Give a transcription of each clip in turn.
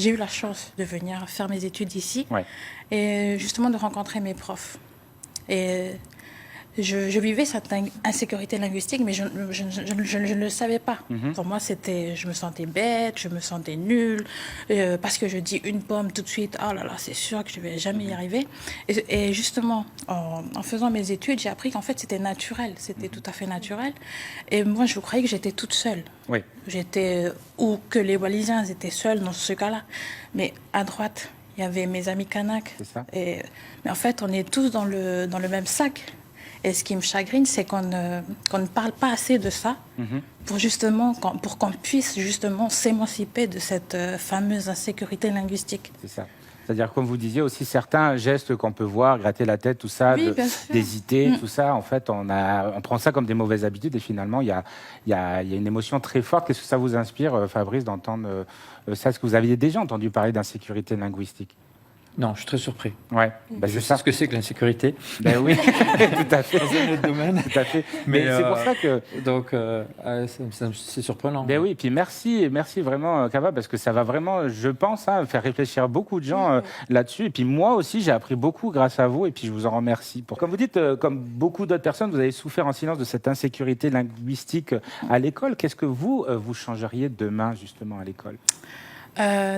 j'ai eu la chance de venir faire mes études ici et justement de rencontrer mes profs. Et je vivais cette insécurité linguistique, mais je ne le savais pas. Pour moi, je me sentais bête, je me sentais nulle, parce que je dis une pomme tout de suite, oh là là, c'est sûr que je ne vais jamais y arriver. Et justement, en faisant mes études, j'ai appris qu'en fait, c'était naturel, c'était tout à fait naturel. Et moi, je croyais que j'étais toute seule. Ou que les Wallisiens étaient seuls dans ce cas-là. Mais à droite, il y avait mes amis Kanaks. Mais en fait, on est tous dans le même sac. Et ce qui me chagrine, c'est qu'on ne parle pas assez de ça pour qu'on puisse justement s'émanciper de cette fameuse insécurité linguistique. C'est ça. C'est-à-dire, comme vous disiez, aussi certains gestes qu'on peut voir, gratter la tête, tout ça, d'hésiter, tout ça, en fait, on prend ça comme des mauvaises habitudes et finalement, il y a une émotion très forte. Qu'est-ce que ça vous inspire, Fabrice, d'entendre ça? Est-ce que vous aviez déjà entendu parler d'insécurité linguistique? Non, je suis très surpris. Je sais ce que c'est que l'insécurité. Oui, tout à fait. Dans un autre domaine. Tout à fait. Mais c'est pour ça que... Donc, c'est surprenant. Oui, et puis merci vraiment, Kava, parce que ça va vraiment, je pense, faire réfléchir beaucoup de gens là-dessus. Et puis moi aussi, j'ai appris beaucoup grâce à vous, et puis je vous en remercie. Comme vous dites, comme beaucoup d'autres personnes, vous avez souffert en silence de cette insécurité linguistique à l'école. Qu'est-ce que vous changeriez demain, justement, à l'école?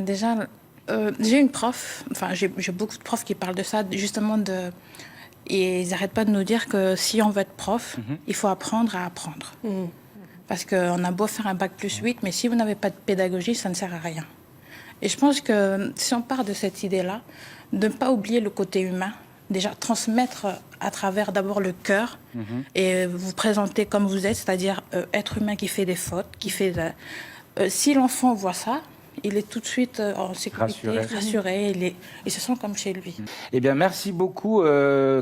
Déjà... j'ai une prof, j'ai beaucoup de profs qui parlent de ça, justement et ils n'arrêtent pas de nous dire que si on veut être prof, il faut apprendre à apprendre. Parce qu'on a beau faire un bac+8, mais si vous n'avez pas de pédagogie, ça ne sert à rien. Et je pense que si on part de cette idée-là, de ne pas oublier le côté humain, déjà transmettre à travers d'abord le cœur et vous présenter comme vous êtes, c'est-à-dire être humain qui fait des fautes, si l'enfant voit ça, il est tout de suite en sécurité, rassuré, il se sent comme chez lui. Eh bien, merci beaucoup,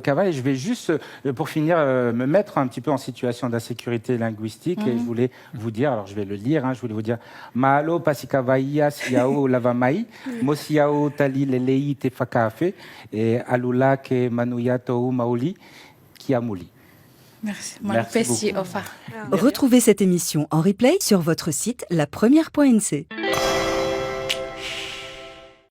Kava. Et je vais juste, pour finir, me mettre un petit peu en situation d'insécurité linguistique. Et je voulais vous dire, alors je vais le lire, je voulais vous dire « Mahalo pasikavaia siao lavamai, mosiao tali lelei te whakaafe, et alula ke manuia tou maoli kiamuli ». Merci. Merci beaucoup. Retrouvez cette émission en replay sur votre site lapremière.nc.